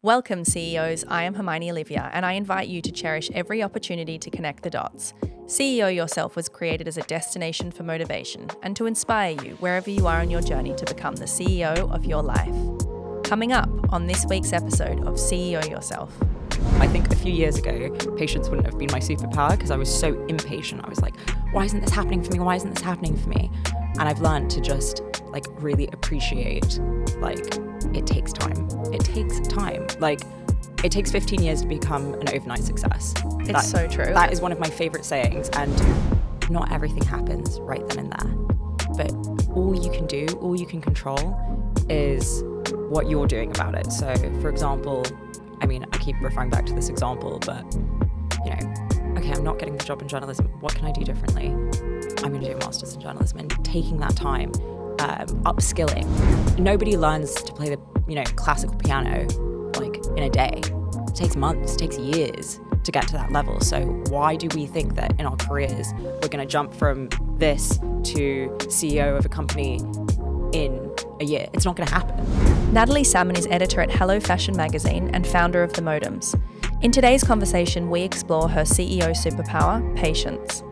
Welcome, CEOs. I am Hermione Olivia, and I invite you to cherish every opportunity to connect the dots. CEO Yourself was created as a destination for motivation and to inspire you wherever you are on your journey to become the CEO of your life. Coming up on this week's episode of CEO Yourself. I think a few years ago, patience wouldn't have been my superpower because I was so impatient. I was like, why isn't this happening for me? Why isn't this happening for me? And I've learned to just really appreciate, it takes time. It takes time. It takes 15 years to become an overnight success. It's so true. That is one of my favorite sayings. And not everything happens right then and there. But all you can do, all you can control is what you're doing about it. So, for example, I keep referring back to this example, but, okay, I'm not getting the job in journalism. What can I do differently? I'm going to do a master's in journalism, and taking that time, upskilling. Nobody learns to play the, classical piano, in a day. It takes months, it takes years to get to that level. So why do we think that in our careers, we're going to jump from this to CEO of a company in a year? It's not going to happen. Natalie Salmon is editor at Hello Fashion magazine and founder of the Modems. In today's conversation, we explore her CEO superpower, patience.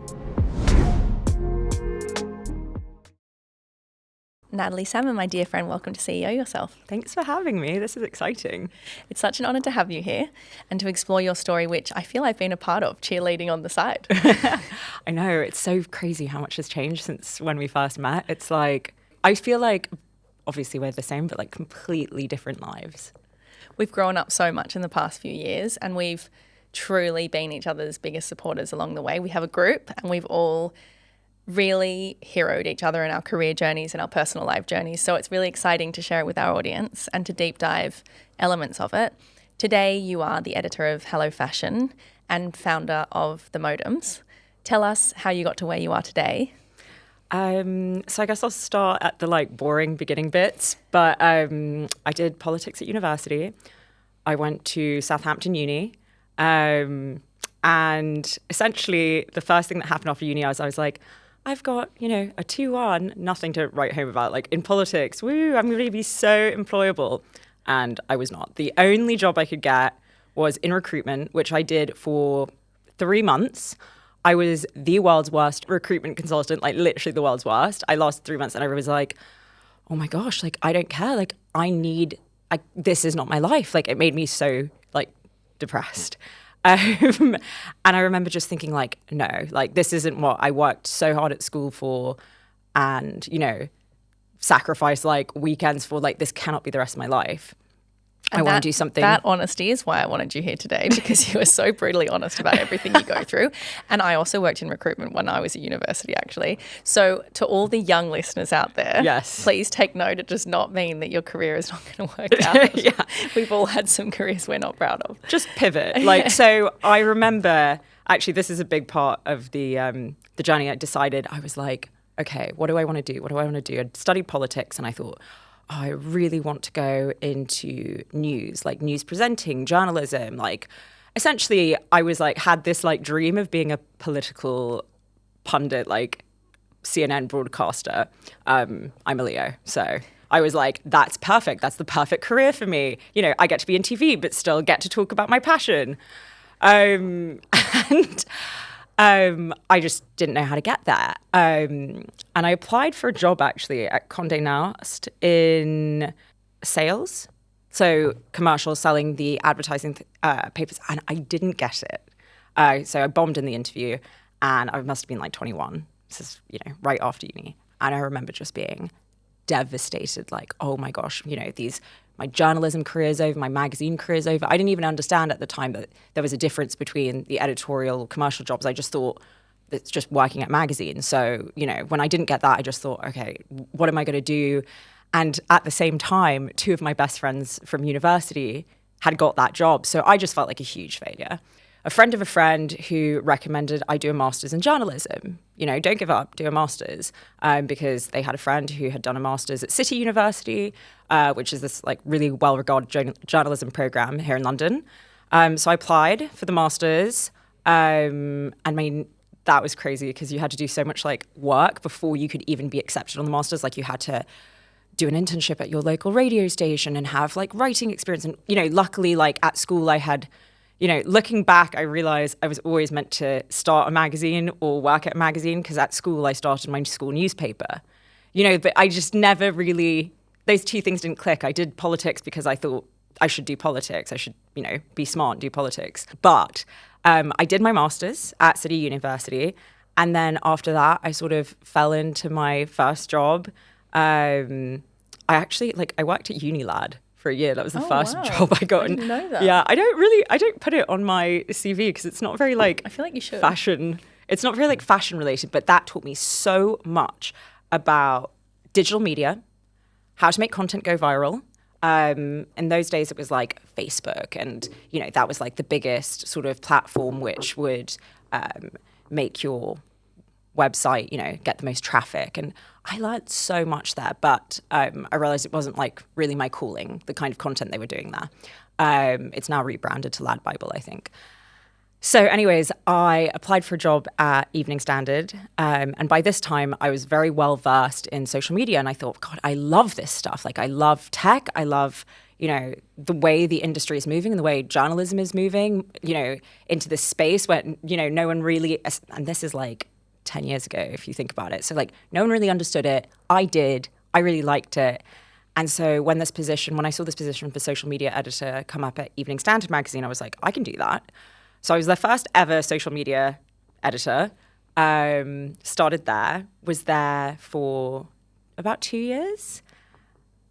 Natalie Salmon, my dear friend, welcome to CEO Yourself. Thanks for having me. This is exciting. It's such an honour to have you here and to explore your story, which I feel I've been a part of, cheerleading on the side. I know, it's so crazy how much has changed since when we first met. It's I feel like, obviously we're the same, but completely different lives. We've grown up so much in the past few years, and we've truly been each other's biggest supporters along the way. We have a group, and we've all really heroed each other in our career journeys and our personal life journeys. So it's really exciting to share it with our audience and to deep dive elements of it. Today, you are the editor of Hello Fashion and founder of the Modems. Tell us how you got to where you are today. So I guess I'll start at the boring beginning bits, but I did politics at university. I went to Southampton Uni, and essentially the first thing that happened after uni, I was like, I've got, a 2-1, nothing to write home about. In politics, woo, I'm going to be so employable. And I was not. The only job I could get was in recruitment, which I did for 3 months. I was the world's worst recruitment consultant, literally the world's worst. I lasted 3 months and I was like, oh my gosh, I don't care. This is not my life. It made me so depressed. And I remember just thinking no, this isn't what I worked so hard at school for and, sacrifice weekends for. This cannot be the rest of my life. And I want to do something. That honesty is why I wanted you here today, because you were so brutally honest about everything you go through. And I also worked in recruitment when I was at university, actually. So to all the young listeners out there, yes, please take note. It does not mean that your career is not going to work out. Yeah. We've all had some careers we're not proud of. Just pivot. So I remember, actually, this is a big part of the journey. I decided, I was like, okay, what do I want to do? What do I want to do? I'd studied politics and I thought, I really want to go into news, news presenting, journalism. Essentially, I was had this dream of being a political pundit, CNN broadcaster. I'm a Leo, so I was like, that's perfect. That's the perfect career for me. I get to be in TV, but still get to talk about my passion. I just didn't know how to get there. And I applied for a job actually at Condé Nast in sales. So commercials, selling the advertising papers, and I didn't get it. So I bombed in the interview and I must have been 21. This is, right after uni. And I remember just being devastated, oh my gosh, my journalism career is over, my magazine career is over. I didn't even understand at the time that there was a difference between the editorial commercial jobs. I just thought it's just working at magazines. So, when I didn't get that, I just thought, okay, what am I going to do? And at the same time, 2 of my best friends from university had got that job. So I just felt like a huge failure. A friend of a friend who recommended I do a master's in journalism. Don't give up, do a master's, because they had a friend who had done a master's at City University, which is this really well-regarded journalism program here in London. So I applied for the master's. That was crazy because you had to do so much work before you could even be accepted on the master's. You had to do an internship at your local radio station and have like writing experience. And, you know, luckily, like at school I had, you know, looking back, I realized I was always meant to start a magazine or work at a magazine, because at school I started my school newspaper, you know, but I just never really, those two things didn't click. I did politics because I thought I should do politics. I should, you know, be smart and do politics. But I did my master's at City University. And then after that, I sort of fell into my first job. I actually, like, I worked at Unilad for a year. That was the first job I got. I didn't know that. Yeah, I don't put it on my CV because it's not very like, I feel like you should. Fashion. It's not very like fashion related, but that taught me so much about digital media, how to make content go viral. In those days, it was like Facebook, and, you know, that was like the biggest sort of platform which would make your website, you know, get the most traffic. And I learned so much there, but I realized it wasn't like really my calling, the kind of content they were doing there. It's now rebranded to Lad Bible, I think. So anyways, I applied for a job at Evening Standard. And by this time, I was very well versed in social media. And I thought, God, I love this stuff. Like, I love tech. I love, you know, the way the industry is moving and the way journalism is moving, you know, into this space where, you know, no one really, and this is like 10 years ago, if you think about it. So like, no one really understood it. I did. I really liked it. And so when I saw this position for social media editor come up at Evening Standard magazine, I was like, I can do that. So I was their first ever social media editor, started there, was there for about 2 years.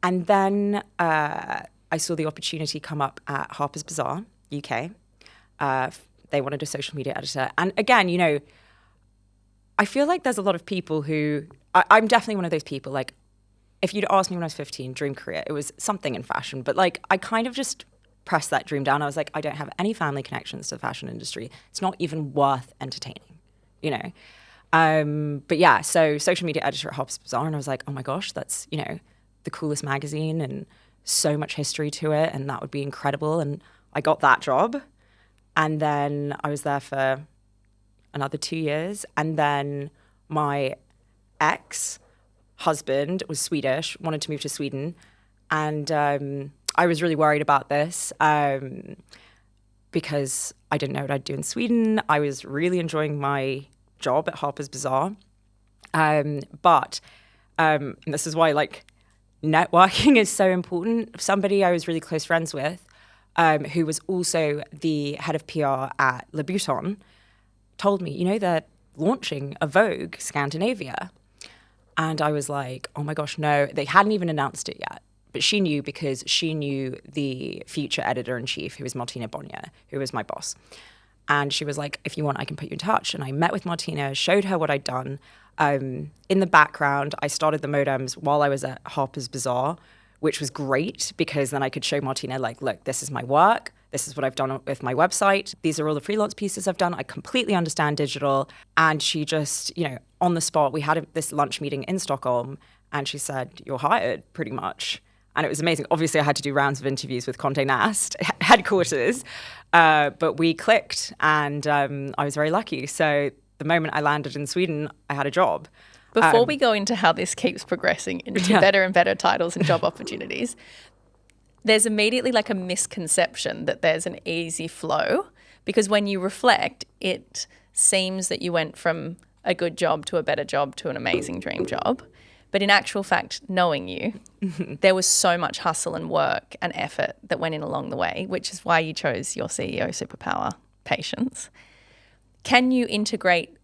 And then I saw the opportunity come up at Harper's Bazaar, UK. They wanted a social media editor. And again, you know, I feel like there's a lot of people who, I'm definitely one of those people, like, if you'd asked me when I was 15, dream career, it was something in fashion. But like, I kind of just pressed that dream down. I was like, I don't have any family connections to the fashion industry. It's not even worth entertaining, you know? But yeah, so social media editor at Harper's Bazaar, and I was like, oh my gosh, that's, you know, the coolest magazine and so much history to it, and that would be incredible. And I got that job. And then I was there for another 2 years. And then my ex-husband was Swedish, wanted to move to Sweden. And I was really worried about this because I didn't know what I'd do in Sweden. I was really enjoying my job at Harper's Bazaar. But this is why, like, networking is so important. Somebody I was really close friends with, who was also the head of PR at Louboutin, told me, you know, they're launching a Vogue Scandinavia. And I was like, oh my gosh, no. They hadn't even announced it yet. But she knew because she knew the future editor-in-chief, who was Martina Bonnier, who was my boss. And she was like, if you want, I can put you in touch. And I met with Martina, showed her what I'd done. In the background, I started the Modems while I was at Harper's Bazaar, which was great because then I could show Martina, like, look, this is my work. This is what I've done with my website. These are all the freelance pieces I've done. I completely understand digital. And she just, you know, on the spot, we had this lunch meeting in Stockholm, and she said, you're hired, pretty much. And it was amazing. Obviously, I had to do rounds of interviews with Condé Nast headquarters, but we clicked, and I was very lucky. So the moment I landed in Sweden, I had a job. Before we go into how this keeps progressing into better and better titles and job opportunities, there's immediately like a misconception that there's an easy flow, because when you reflect, it seems that you went from a good job to a better job to an amazing dream job. But in actual fact, knowing you, there was so much hustle and work and effort that went in along the way, which is why you chose your CEO superpower, patience. Can you integrate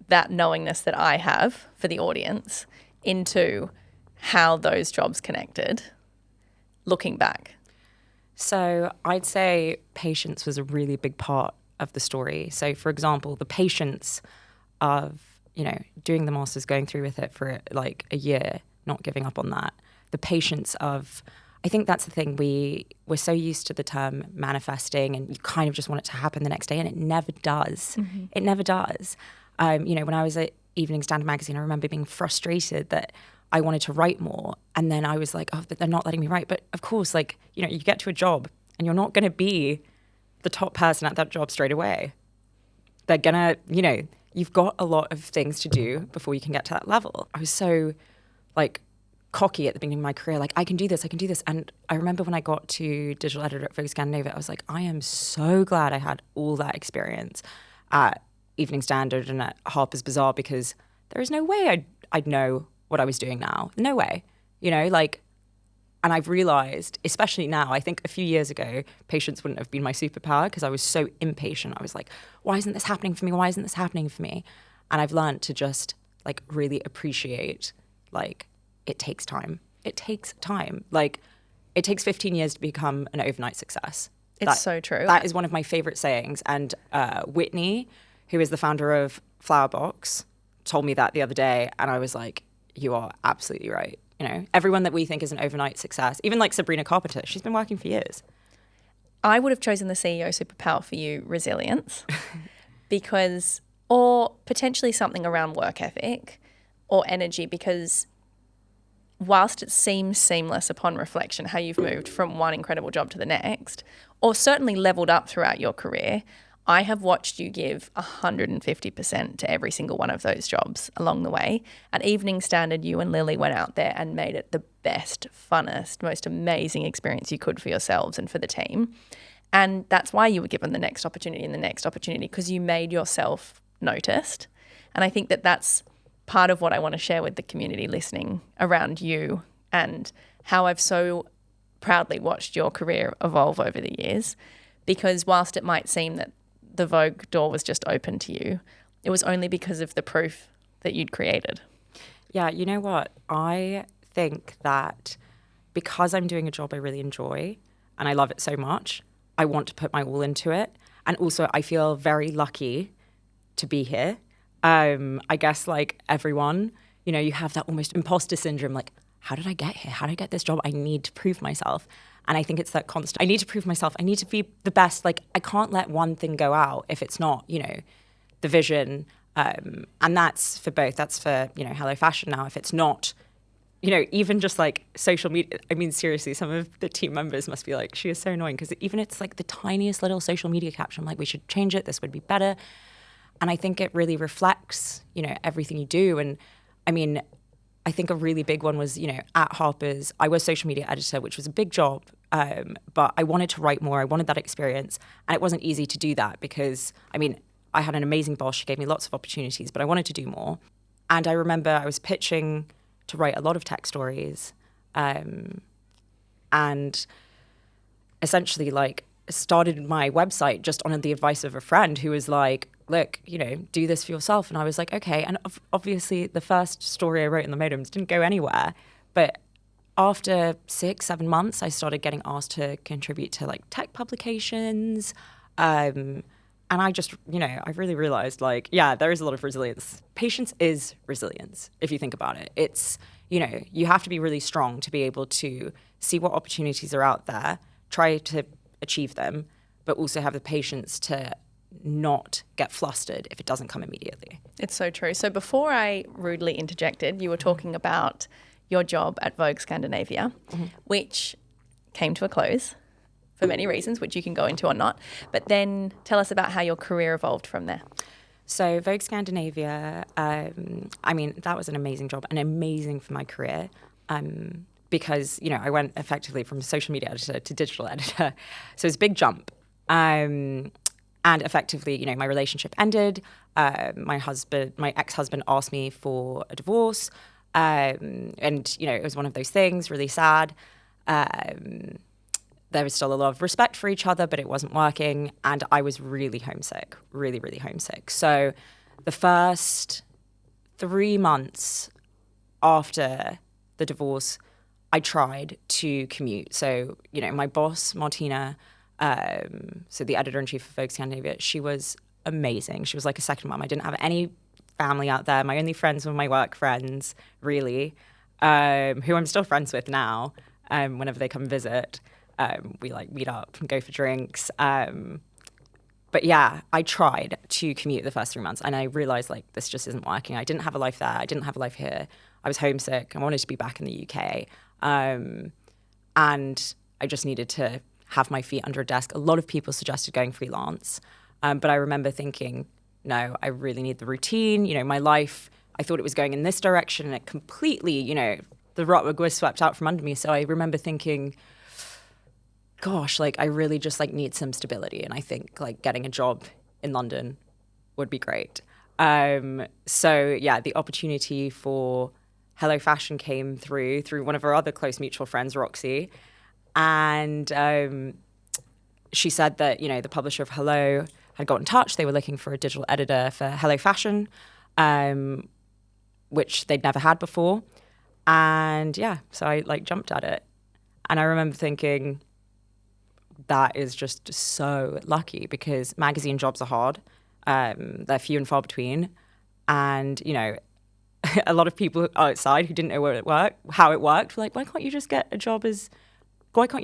that knowingness that I have for the audience into how those jobs connected, looking back? So I'd say patience was a really big part of the story. So, for example, the patience of, you know, doing the masters, going through with it for like a year, not giving up on that. The patience of, I think that's the thing, we're so used to the term manifesting, and you kind of just want it to happen the next day, and it never does. Mm-hmm. It never does. You know, when I was at Evening Standard magazine, I remember being frustrated that I wanted to write more. And then I was like, oh, but they're not letting me write. But of course, like, you know, you get to a job and you're not going to be the top person at that job straight away. They're going to, you know, you've got a lot of things to do before you can get to that level. I was so, like, cocky at the beginning of my career, like I can do this. And I remember when I got to digital editor at Vogue Scandinavia, I was like, I am so glad I had all that experience at Evening Standard and at Harper's Bazaar, because there is no way I'd know what I was doing now. No way, like, and I've realized, especially now, I think a few years ago, patience wouldn't have been my superpower because I was so impatient. I was like, why isn't this happening for me? Why isn't this happening for me? And I've learned to just like really appreciate, like, it takes time. It takes time. Like, it takes 15 years to become an overnight success. It's so true. That is one of my favorite sayings. And Whitney, who is the founder of Flowerbox, told me that the other day. And I was like, you are absolutely right. Everyone that we think is an overnight success, even like Sabrina Carpenter, she's been working for years. I would have chosen the CEO superpower for you, resilience, because, or potentially something around work ethic or energy, because whilst it seems seamless upon reflection how you've moved from one incredible job to the next, or certainly leveled up throughout your career, I have watched you give 150% to every single one of those jobs along the way. At Evening Standard, you and Lily went out there and made it the best, funnest, most amazing experience you could for yourselves and for the team. And that's why you were given the next opportunity and the next opportunity, because you made yourself noticed. And I think that that's part of what I want to share with the community listening around you and how I've so proudly watched your career evolve over the years. Because whilst it might seem that the Vogue door was just open to you, it was only because of the proof that you'd created. Yeah, you know what? I think that because I'm doing a job I really enjoy and I love it so much, I want to put my all into it. And also I feel very lucky to be here. I guess like everyone, you have that almost imposter syndrome, like, how did I get here? How did I get this job? I need to prove myself. And I think it's that constant, I need to prove myself. I need to be the best. Like, I can't let one thing go out if it's not, the vision. And that's for both. That's for, Hello Fashion now. If it's not, even just like social media. I mean, seriously, some of the team members must be like, she is so annoying. Because even it's like the tiniest little social media caption, I'm like, we should change it. This would be better. And I think it really reflects, everything you do. And I mean, I think a really big one was, at Harper's, I was social media editor, which was a big job, but I wanted to write more. I wanted that experience. And it wasn't easy to do that because, I mean, I had an amazing boss. She gave me lots of opportunities, but I wanted to do more. And I remember I was pitching to write a lot of tech stories and essentially like started my website just on the advice of a friend who was like, look, do this for yourself. And I was like, okay. And obviously the first story I wrote in the Modems didn't go anywhere. But after 6-7 months, I started getting asked to contribute to like tech publications. And I just, I really realized like, yeah, there is a lot of resilience. Patience is resilience, if you think about it. It's, you have to be really strong to be able to see what opportunities are out there, try to achieve them, but also have the patience to not get flustered if it doesn't come immediately. It's so true. So before I rudely interjected, you were talking about your job at Vogue Scandinavia, which came to a close for many reasons, which you can go into or not. But then tell us about how your career evolved from there. So Vogue Scandinavia, I mean, that was an amazing job and amazing for my career. Because, I went effectively from social media editor to digital editor. So it's a big jump. And effectively, my relationship ended. My ex-husband asked me for a divorce. And, it was one of those things, really sad. There was still a lot of respect for each other, but it wasn't working. And I was really homesick, really, really homesick. So the first 3 months after the divorce, I tried to commute. So, my boss, Martina, so the editor-in-chief of Vogue Scandinavia, she was amazing. She was like a second mom. I didn't have any family out there. My only friends were my work friends, really, who I'm still friends with now. Whenever they come visit, we like meet up and go for drinks. But yeah, I tried to commute the first 3 months and I realized like this just isn't working. I didn't have a life there. I didn't have a life here. I was homesick. I wanted to be back in the UK. And I just needed to have my feet under a desk. A lot of people suggested going freelance. But I remember thinking, no, I really need the routine. My life, I thought it was going in this direction and it completely, the rug was swept out from under me. So I remember thinking, gosh, like I really just like need some stability. And I think like getting a job in London would be great. So yeah, the opportunity for Hello Fashion came through one of our other close mutual friends, Roxy. And she said that, you know, the publisher of Hello had got in touch. They were looking for a digital editor for Hello Fashion, which they'd never had before. And yeah, so I like jumped at it. And I remember thinking, that is just so lucky because magazine jobs are hard. They're few and far between. And, you know, a lot of people outside who didn't know how it worked were like, why can't you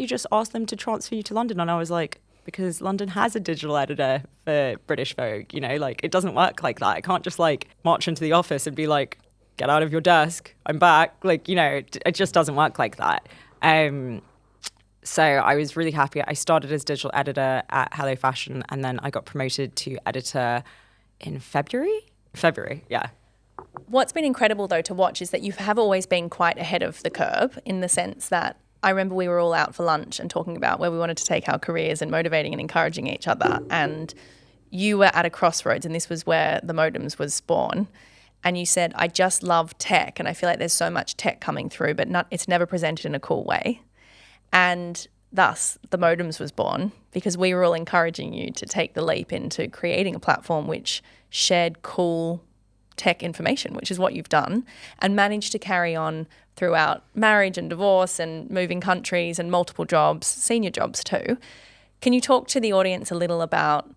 just ask them to transfer you to London? And I was like, because London has a digital editor for British Vogue, you know, like it doesn't work like that. I can't just like march into the office and be like, get out of your desk, I'm back. Like, you know, it just doesn't work like that. So I was really happy. I started as digital editor at Hello Fashion and then I got promoted to editor in February, yeah. What's been incredible, though, to watch is that you have always been quite ahead of the curve in the sense that I remember we were all out for lunch and talking about where we wanted to take our careers and motivating and encouraging each other. And you were at a crossroads, and this was where the Modems was born. And you said, I just love tech, and I feel like there's so much tech coming through, but it's never presented in a cool way. And thus, the Modems was born because we were all encouraging you to take the leap into creating a platform which shared cool tech information, which is what you've done, and managed to carry on throughout marriage and divorce and moving countries and multiple jobs, senior jobs too. Can you talk to the audience a little about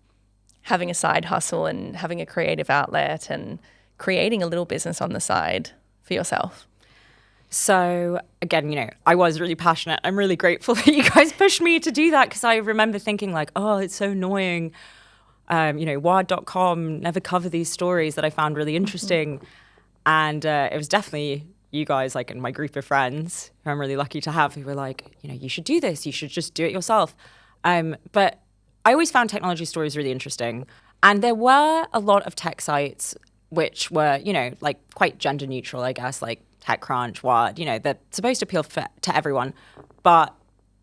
having a side hustle and having a creative outlet and creating a little business on the side for yourself? So again, you know, I was really passionate. I'm really grateful that you guys pushed me to do that because I remember thinking like, oh, it's so annoying. You know, Wired.com never cover these stories that I found really interesting. And it was definitely you guys, like in my group of friends, who I'm really lucky to have, who were like, you know, you should do this. You should just do it yourself. But I always found technology stories really interesting. And there were a lot of tech sites which were, you know, like quite gender neutral, I guess, like TechCrunch, Wired, you know, they're supposed to appeal to everyone. But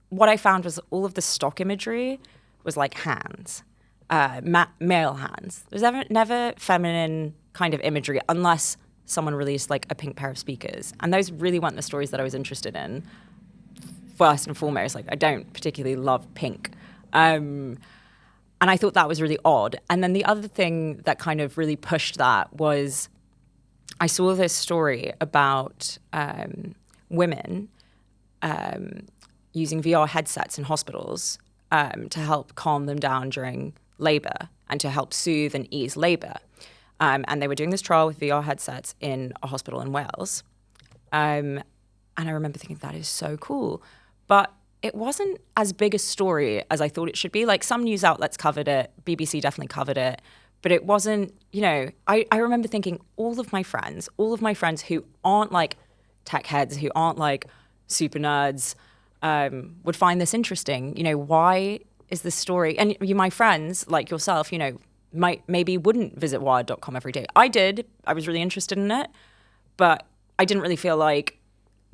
what I found was all of the stock imagery was like hands. Male hands. There's never feminine kind of imagery unless someone released like a pink pair of speakers. And those really weren't the stories that I was interested in. First and foremost, like I don't particularly love pink. And I thought that was really odd. And then the other thing that kind of really pushed that was I saw this story about women using VR headsets in hospitals to help calm them down during labor and to help soothe and ease labor. And they were doing this trial with VR headsets in a hospital in Wales. And I remember thinking, that is so cool. But it wasn't as big a story as I thought it should be. Like some news outlets covered it, BBC definitely covered it, but it wasn't, you know, I remember thinking all of my friends who aren't like tech heads, who aren't like super nerds, would find this interesting. You know, why is this story? And my friends, like yourself, you know, maybe wouldn't visit Wired.com every day. I did. I was really interested in it. But I didn't really feel like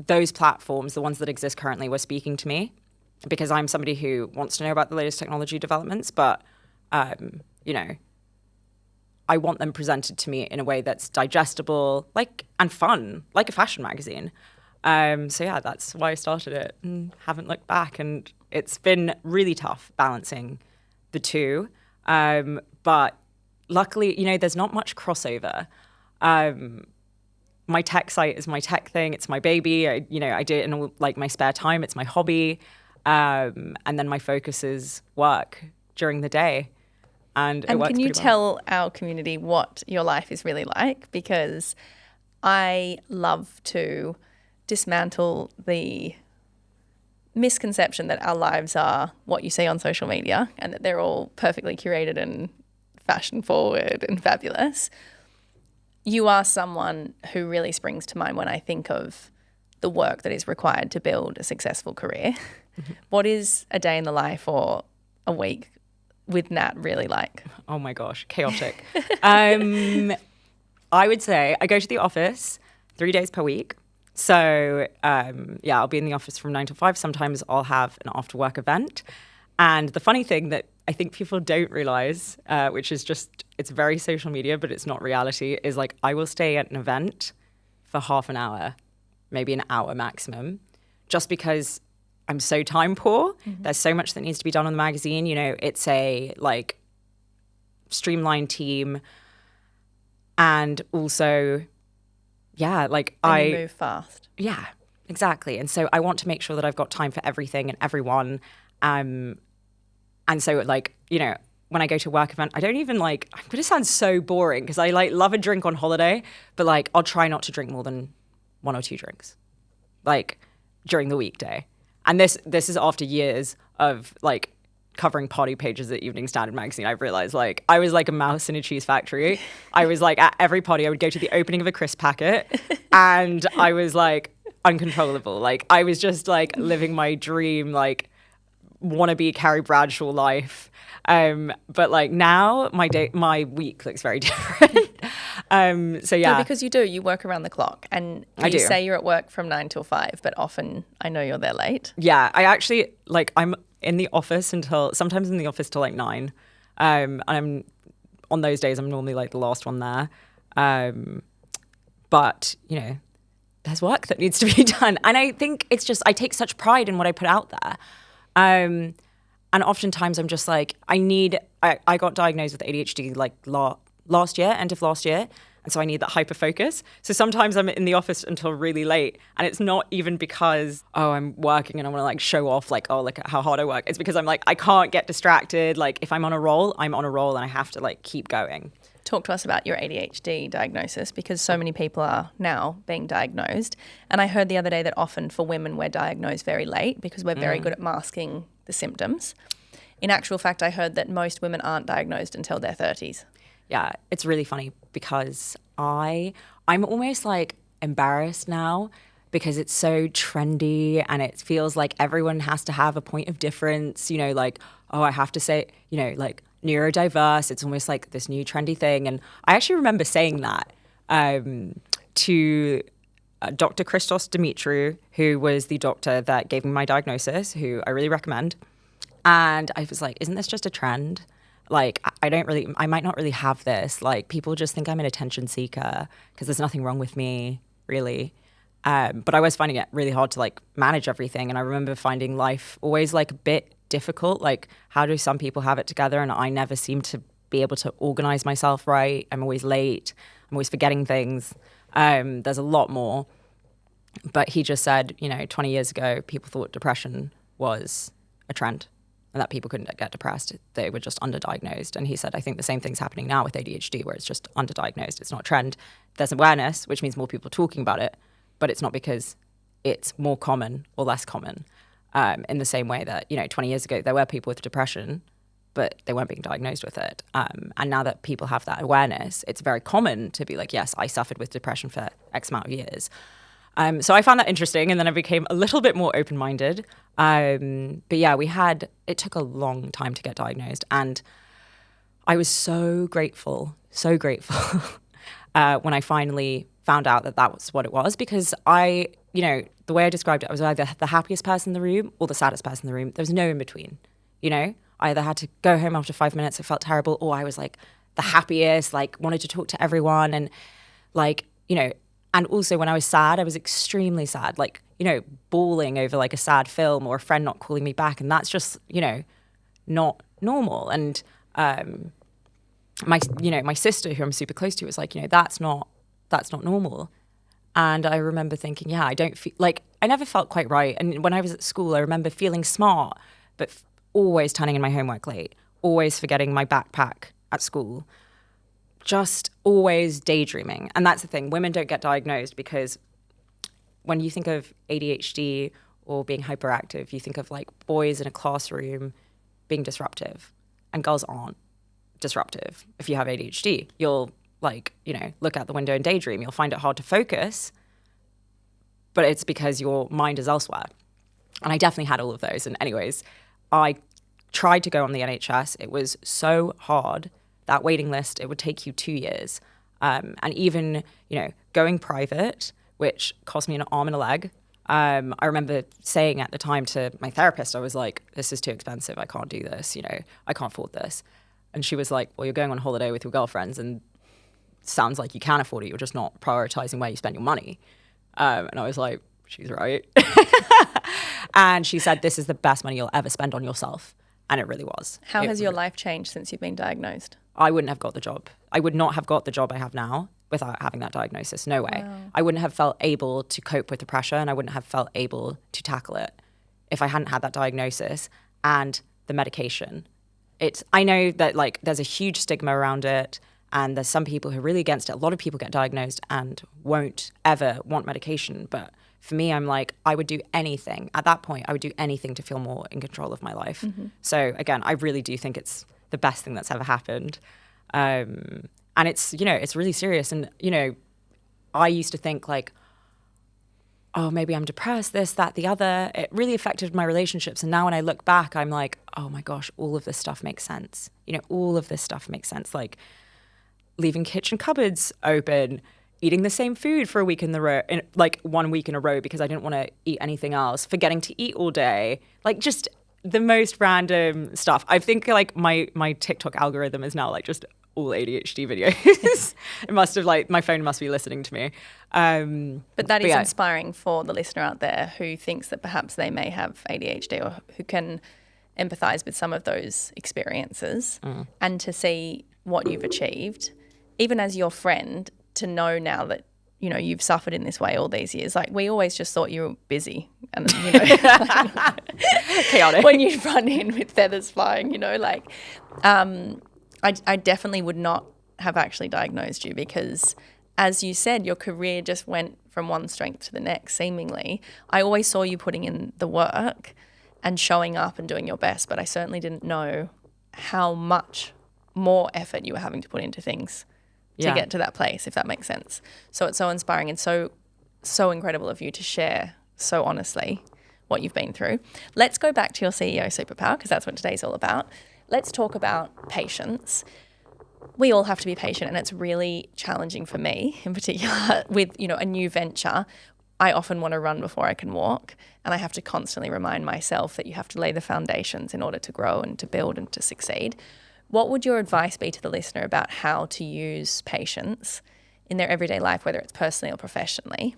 those platforms, the ones that exist currently, were speaking to me because I'm somebody who wants to know about the latest technology developments. But, you know, I want them presented to me in a way that's digestible, like, and fun, like a fashion magazine. So yeah, that's why I started it and haven't looked back. And it's been really tough balancing the two. But luckily, you know, there's not much crossover. My tech site is my tech thing. It's my baby. I do it in all, like my spare time. It's my hobby. And then my focus is work during the day. And it works can you pretty well. tell our community what your life is really like? Because I love to dismantle the misconception that our lives are what you see on social media and that they're all perfectly curated and fashion forward and fabulous. You are someone who really springs to mind when I think of the work that is required to build a successful career. What is a day in the life or a week with Nat really like? Oh my gosh, chaotic. I would say I go to the office 3 days per week. So I'll be in the office from 9 to 5. Sometimes I'll have an after work event. And the funny thing that I think people don't realize, which is just, it's very social media, but it's not reality, is like I will stay at an event for half an hour, maybe an hour maximum, just because I'm so time poor. There's so much that needs to be done on the magazine. You know, it's a like streamlined team. And also, yeah, like you move fast. Yeah, exactly. And so I want to make sure that I've got time for everything and everyone. And so like, you know, when I go to a work event, I don't even like, I'm going to sound so boring because I like love a drink on holiday, but like I'll try not to drink more than 1 or 2 drinks, like during the weekday. And this is after years of like covering party pages at Evening Standard magazine. I've realized like I was like a mouse in a cheese factory. I was like at every party I would go to the opening of a crisp packet and I was like uncontrollable. Like I was just like living my dream, like wannabe Carrie Bradshaw life. But like now my week looks very different. So yeah. No, because you work around the clock and you say you're at work from 9 till 5, but often I know you're there late. Yeah, I actually like I'm in the office sometimes in the office till like 9. And I'm on those days I'm normally like the last one there. But you know, there's work that needs to be done. And I think it's just I take such pride in what I put out there. And oftentimes I'm just like, I got diagnosed with ADHD like last year, end of last year. And so I need that hyper focus. So sometimes I'm in the office until really late. And it's not even because, I'm working and I want to like show off like, look at how hard I work. It's because I'm like, I can't get distracted. Like if I'm on a roll, I'm on a roll and I have to like keep going. Talk to us about your ADHD diagnosis because so many people are now being diagnosed. And I heard the other day that often for women we're diagnosed very late because we're very good at masking the symptoms. In actual fact, I heard that most women aren't diagnosed until their 30s. Yeah, it's really funny because I'm almost like embarrassed now because it's so trendy and it feels like everyone has to have a point of difference, you know, like, I have to say, you know, like neurodiverse. It's almost like this new trendy thing. And I actually remember saying that to Dr. Christos Dimitriou, who was the doctor that gave me my diagnosis, who I really recommend. And I was like, isn't this just a trend? Like, I might not really have this. Like, people just think I'm an attention seeker because there's nothing wrong with me, really. But I was finding it really hard to, like, manage everything. And I remember finding life always, like, a bit difficult. Like, how do some people have it together? And I never seem to be able to organize myself right. I'm always late. I'm always forgetting things. There's a lot more. But he just said, 20 years ago, people thought depression was a trend. And that people couldn't get depressed. They were just underdiagnosed. And he said, I think the same thing's happening now with ADHD, where it's just underdiagnosed. It's not a trend. There's awareness, which means more people are talking about it, but it's not because it's more common or less common. In the same way that, 20 years ago, there were people with depression, but they weren't being diagnosed with it. And now that people have that awareness, it's very common to be like, yes, I suffered with depression for X amount of years. So I found that interesting, and then I became a little bit more open-minded. But yeah, it took a long time to get diagnosed, and I was so grateful when I finally found out that was what it was, because the way I described it, I was either the happiest person in the room or the saddest person in the room. There was no in between, I either had to go home after 5 minutes, it felt terrible, or I was like the happiest, like wanted to talk to everyone, and and also when I was sad, I was extremely sad, like, bawling over like a sad film or a friend not calling me back. And that's just, not normal. And my sister, who I'm super close to, was like, that's not normal. And I remember thinking, I don't feel like, I never felt quite right. And when I was at school, I remember feeling smart, but always turning in my homework late, always forgetting my backpack at school. Just always daydreaming. And that's the thing. Women don't get diagnosed because when you think of ADHD or being hyperactive, you think of like boys in a classroom being disruptive, and girls aren't disruptive. If you have ADHD, you'll look out the window and daydream. You'll find it hard to focus, but it's because your mind is elsewhere. And I definitely had all of those. And anyways, I tried to go on the NHS. It was so hard. That waiting list, it would take you 2 years. And even, going private, which cost me an arm and a leg. I remember saying at the time to my therapist, I was like, this is too expensive. I can't do this. You know, I can't afford this. And she was like, well, you're going on holiday with your girlfriends and sounds like you can afford it. You're just not prioritizing where you spend your money. And I was like, she's right. And she said, this is the best money you'll ever spend on yourself. And it really was. How has your life changed since you've been diagnosed? I wouldn't have got the job. I would not have got the job I have now without having that diagnosis. No way. Wow. I wouldn't have felt able to cope with the pressure, and I wouldn't have felt able to tackle it if I hadn't had that diagnosis and the medication. I know that like there's a huge stigma around it, and there's some people who are really against it. A lot of people get diagnosed and won't ever want medication. But for me, I'm like, I would do anything. At that point, I would do anything to feel more in control of my life. Mm-hmm. So again, I really do think it's the best thing that's ever happened. And it's, you know, it's really serious. And, you know, I used to think like, oh, maybe I'm depressed, this, that, the other. It really affected my relationships. And now when I look back, I'm like, oh my gosh, all of this stuff makes sense. You know, all of this stuff makes sense. Like leaving kitchen cupboards open, eating the same food for a week in the row, like 1 week in a row because I didn't want to eat anything else, forgetting to eat all day, like just the most random stuff. I think like my TikTok algorithm is now like just all ADHD videos. It must have like, my phone must be listening to me. But that is inspiring for the listener out there who thinks that perhaps they may have ADHD or who can empathize with some of those experiences and to see what you've achieved, even as your friend, to know now that, you know, you've suffered in this way all these years. Like we always just thought you were busy and, you know, chaotic. When you run in with feathers flying, you know, like I definitely would not have actually diagnosed you because, as you said, your career just went from one strength to the next, seemingly. I always saw you putting in the work and showing up and doing your best, but I certainly didn't know how much more effort you were having to put into things to get to that place, if that makes sense. So it's so inspiring and so incredible of you to share so honestly what you've been through. Let's go back to your CEO superpower because that's what today's all about. Let's talk about patience. We all have to be patient, and it's really challenging for me in particular with, you know, a new venture. I often want to run before I can walk, and I have to constantly remind myself that you have to lay the foundations in order to grow and to build and to succeed. What would your advice be to the listener about how to use patience in their everyday life, whether it's personally or professionally?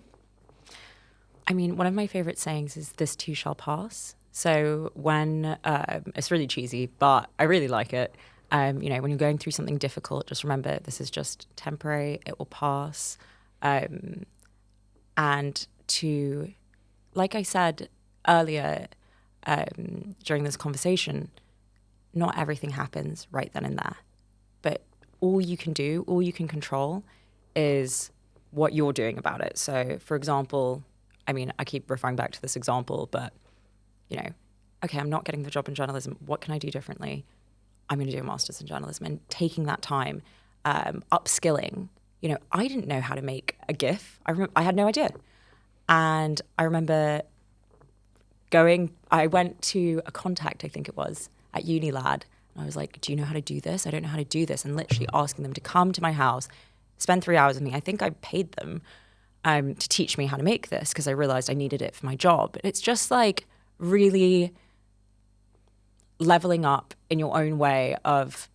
I mean, one of my favorite sayings is "this too shall pass." So when it's really cheesy, but I really like it. You know, when you're going through something difficult, just remember this is just temporary. It will pass. And to, like I said earlier during this conversation, not everything happens right then and there. But all you can do, all you can control is what you're doing about it. So, for example, I mean, I keep referring back to this example, but you know, okay, I'm not getting the job in journalism. What can I do differently? I'm going to do a master's in journalism and taking that time, upskilling. You know, I didn't know how to make a GIF. I had no idea. And I remember I went to a contact, I think it was, at Unilad. And I was like, do you know how to do this? I don't know how to do this. And literally asking them to come to my house, spend 3 hours with me. I think I paid them to teach me how to make this because I realized I needed it for my job. It's just like, really leveling up in your own way of,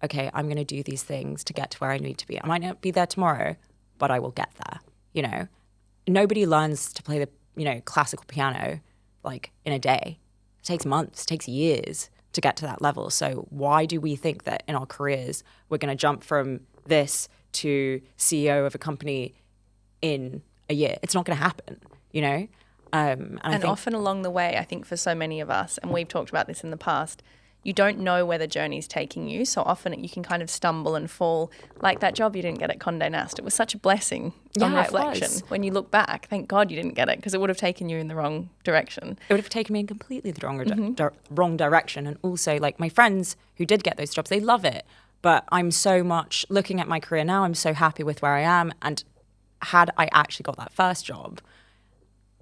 okay, I'm going to do these things to get to where I need to be. I might not be there tomorrow, but I will get there. You know, nobody learns to play the, you know, classical piano like in a day. It takes months, it takes years to get to that level. So why do we think that in our careers we're going to jump from this to CEO of a company in a year? It's not going to happen, you know? And often along the way, I think for so many of us, and we've talked about this in the past, you don't know where the journey's taking you. So often you can kind of stumble and fall. Like that job you didn't get at Condé Nast. It was such a blessing on reflection. When you look back, thank God you didn't get it because it would have taken you in the wrong direction. It would have taken me in completely the wrong direction. And also like my friends who did get those jobs, they love it. But I'm so much looking at my career now, I'm so happy with where I am. And had I actually got that first job,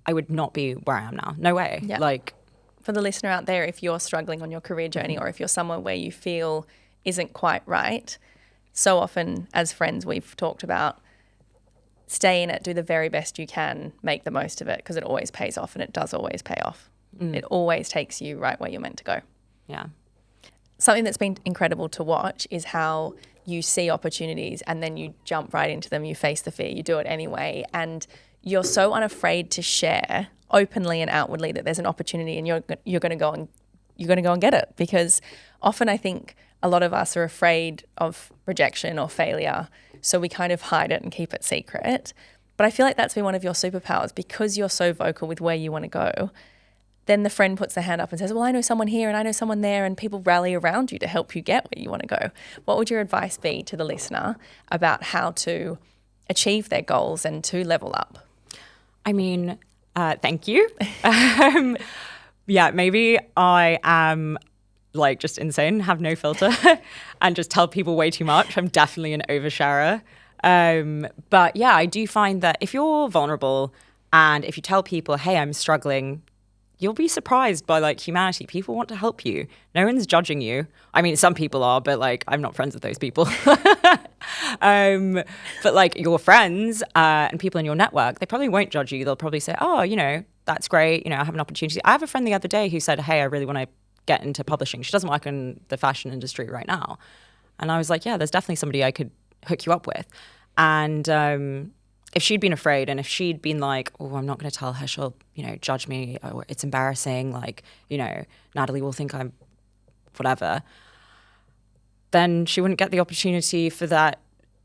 I would not be where I am now. No way. Yeah. Like, for the listener out there, if you're struggling on your career journey or if you're somewhere where you feel isn't quite right, so often as friends we've talked about stay in it, do the very best you can, make the most of it, because it always pays off, and it does always pay off. It always takes you right where you're meant to go. Yeah. Something that's been incredible to watch is how you see opportunities and then you jump right into them. You face the fear, you do it anyway. And you're so unafraid to share openly and outwardly that there's an opportunity, and you're going to go and get it. Because often I think a lot of us are afraid of rejection or failure, so we kind of hide it and keep it secret. But I feel like that's been one of your superpowers, because you're so vocal with where you want to go. Then the friend puts their hand up and says, well, I know someone here and I know someone there, and people rally around you to help you get where you want to go. What would your advice be to the listener about how to achieve their goals and to level up? I mean, thank you. Yeah, maybe I am like just insane, have no filter and just tell people way too much. I'm definitely an oversharer. But yeah, I do find that if you're vulnerable and if you tell people, hey, I'm struggling, you'll be surprised by like humanity. People want to help you. No one's judging you. I mean, some people are, but like I'm not friends with those people. But like your friends and people in your network, they probably won't judge you. They'll probably say, oh, you know, that's great. You know, I have an opportunity. I have a friend the other day who said, hey, I really want to get into publishing. She doesn't work in the fashion industry right now. And I was like, yeah, there's definitely somebody I could hook you up with. And if she'd been afraid and if she'd been like, oh, I'm not going to tell her, she'll, you know, judge me, or it's embarrassing, like, you know, Natalie will think I'm whatever, then she wouldn't get the opportunity for that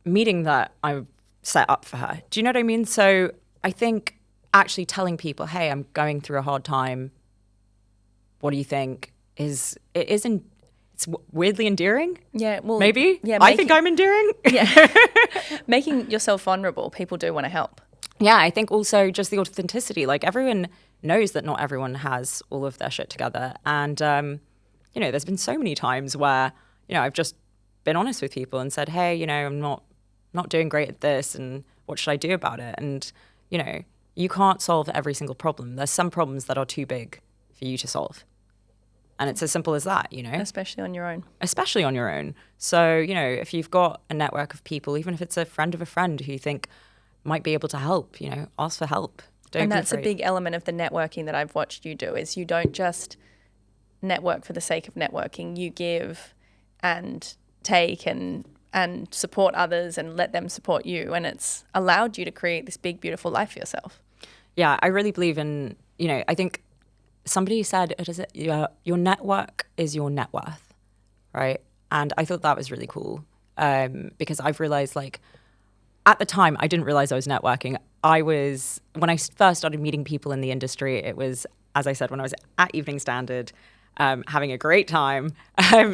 meeting that I set up for her. Do you know what I mean? So I think actually telling people, hey, I'm going through a hard time, what do you think, it's weirdly endearing. Yeah, well, maybe. Yeah, I think I'm endearing. Yeah, making yourself vulnerable. People do want to help. Yeah, I think also just the authenticity. Like everyone knows that not everyone has all of their shit together, and you know, there's been so many times where you know I've just been honest with people and said, hey, you know, I'm not doing great at this, and what should I do about it? And you know, you can't solve every single problem. There's some problems that are too big for you to solve. And it's as simple as that, you know. Especially on your own. Especially on your own. So, you know, if you've got a network of people, even if it's a friend of a friend who you think might be able to help, you know, ask for help. And that's a big element of the networking that I've watched you do, is you don't just network for the sake of networking. You give and take and support others and let them support you. And it's allowed you to create this big, beautiful life for yourself. Yeah, I really believe in, you know, I think somebody said, your network is your net worth, right? And I thought that was really cool because I've realized, like, at the time, I didn't realize I was networking. When I first started meeting people in the industry, it was, as I said, when I was at Evening Standard, having a great time,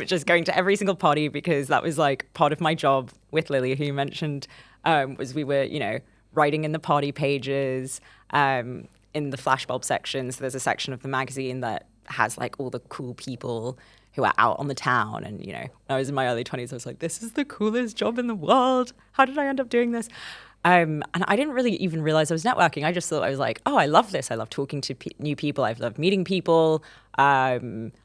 just going to every single party, because that was like part of my job with Lily, who you mentioned, was we were, you know, writing in the party pages, in the flashbulb sections. There's a section of the magazine that has like all the cool people who are out on the town. And, you know, when I was in my early 20s, I was like, this is the coolest job in the world. How did I end up doing this? And I didn't really even realize I was networking. I just thought, I was like, oh, I love this. I love talking to new people. I love meeting people. I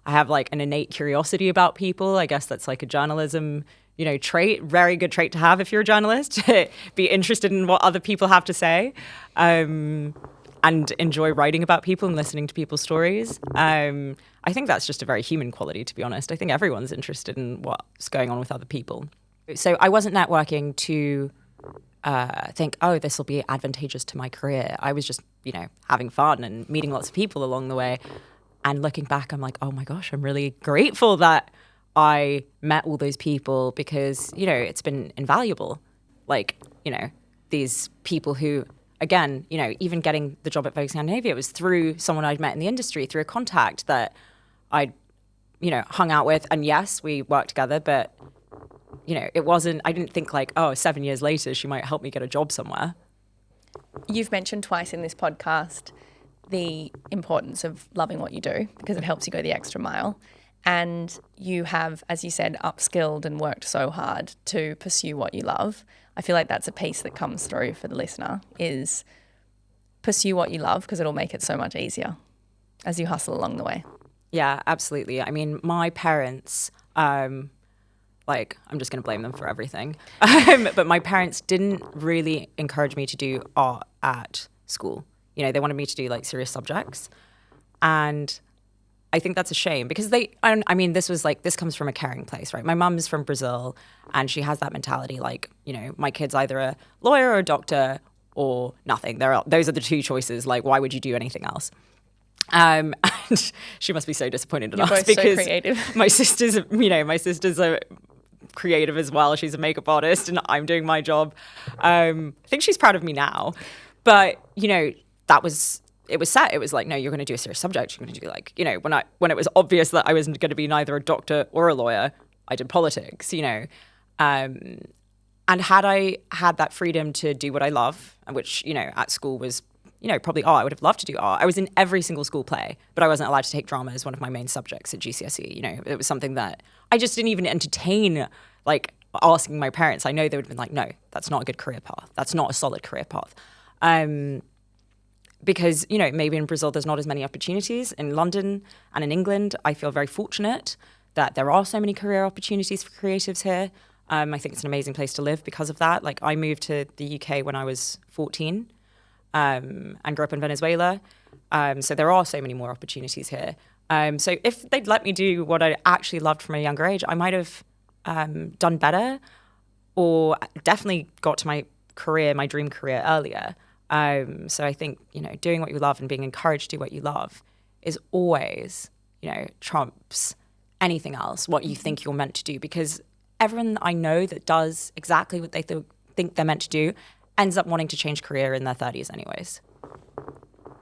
have like an innate curiosity about people. I guess that's like a journalism, you know, trait, very good trait to have if you're a journalist, be interested in what other people have to say. And enjoy writing about people and listening to people's stories. I think that's just a very human quality, to be honest. I think everyone's interested in what's going on with other people. So I wasn't networking to think, oh, this will be advantageous to my career. I was just, you know, having fun and meeting lots of people along the way. And looking back, I'm like, oh my gosh, I'm really grateful that I met all those people, because, you know, it's been invaluable. Like, you know, these people who, again, you know, even getting the job at Vogue Scandinavia, it was through someone I'd met in the industry, through a contact that I'd, you know, hung out with. And yes, we worked together, but, you know, I didn't think like, oh, 7 years later, she might help me get a job somewhere. You've mentioned twice in this podcast the importance of loving what you do, because it helps you go the extra mile. And you have, as you said, upskilled and worked so hard to pursue what you love. I feel like that's a piece that comes through for the listener, is pursue what you love, because it'll make it so much easier as you hustle along the way. Yeah, absolutely. I mean, my parents, Like, I'm just going to blame them for everything. But my parents didn't really encourage me to do art at school. You know, they wanted me to do like serious subjects. And I think that's a shame because this comes from a caring place, right? My mum is from Brazil and she has that mentality like, you know, my kid's either a lawyer or a doctor or nothing. Those are the two choices. Like, why would you do anything else? And she must be so disappointed in us because so creative. my sisters are creative as well. She's a makeup artist and I'm doing my job. I think she's proud of me now. But, you know, it was set. It was like, no, you're going to do a serious subject. You're going to do like, you know, when it was obvious that I was going to be neither a doctor or a lawyer, I did politics, you know. And had I had that freedom to do what I love, which, you know, at school was, you know, probably art. I would have loved to do art. I was in every single school play, but I wasn't allowed to take drama as one of my main subjects at GCSE. You know, it was something that I just didn't even entertain, like, asking my parents. I know they would have been like, no, that's not a good career path. That's not a solid career path. Because, you know, maybe in Brazil there's not as many opportunities. In London and in England, I feel very fortunate that there are so many career opportunities for creatives here. I think it's an amazing place to live because of that. Like, I moved to the UK when I was 14 and grew up in Venezuela. So there are so many more opportunities here. So if they'd let me do what I actually loved from a younger age, I might have done better or definitely got to my dream career earlier. So I think, you know, doing what you love and being encouraged to do what you love is always, you know, trumps anything else, what you think you're meant to do. Because everyone I know that does exactly what they think they're meant to do ends up wanting to change career in their 30s anyways.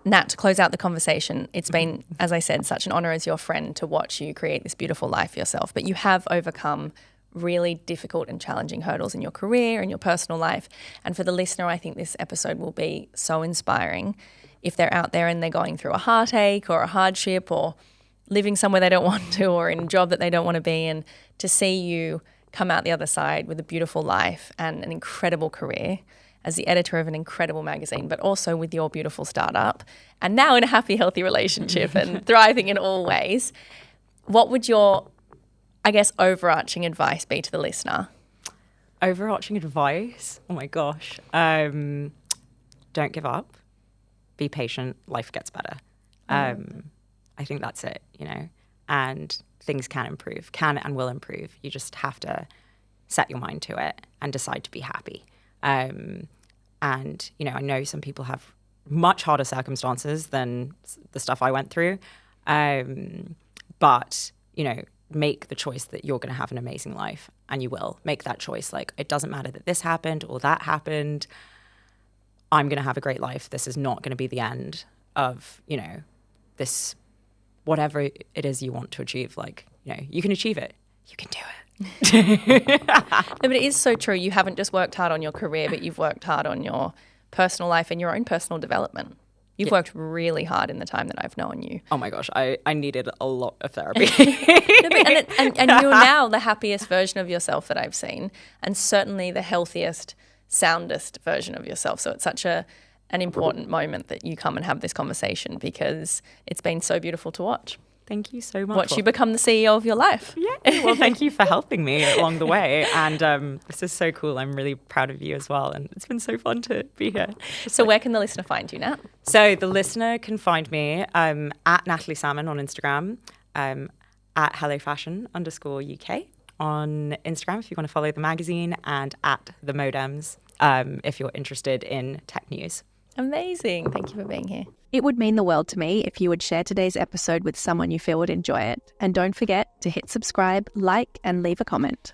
Nat, to close out the conversation, it's been, as I said, such an honour as your friend to watch you create this beautiful life for yourself. But you have overcome really difficult and challenging hurdles in your career and your personal life. And for the listener, I think this episode will be so inspiring. If they're out there and they're going through a heartache or a hardship or living somewhere they don't want to or in a job that they don't want to be in, to see you come out the other side with a beautiful life and an incredible career as the editor of an incredible magazine, but also with your beautiful startup and now in a happy, healthy relationship and thriving in all ways. What would your, I guess, overarching advice be to the listener? Overarching advice? Oh my gosh. Don't give up. Be patient. Life gets better. I think that's it, you know, and things can improve, can and will improve. You just have to set your mind to it and decide to be happy. And, you know, I know some people have much harder circumstances than the stuff I went through. But, you know, make the choice that you're going to have an amazing life, and you will. Make that choice. Like, it doesn't matter that this happened or that happened. I'm going to have a great life. This is not going to be the end of, you know, this, whatever it is you want to achieve. Like, you know, you can achieve it. You can do it. No, but it is so true. You haven't just worked hard on your career, but you've worked hard on your personal life and your own personal development. You've worked really hard in the time that I've known you. Oh my gosh, I needed a lot of therapy. and you're now the happiest version of yourself that I've seen, and certainly the healthiest, soundest version of yourself. So it's such an important moment that you come and have this conversation, because it's been so beautiful to watch. Thank you so much. Watch you become the CEO of your life. Yeah, well, thank you for helping me along the way. And this is so cool. I'm really proud of you as well. And it's been so fun to be here. So where can the listener find you, Nat? So the listener can find me at Natalie Salmon on Instagram, at HelloFashion_UK on Instagram if you want to follow the magazine, and at the Modems if you're interested in tech news. Amazing. Thank you for being here. It would mean the world to me if you would share today's episode with someone you feel would enjoy it. And don't forget to hit subscribe, like, and leave a comment.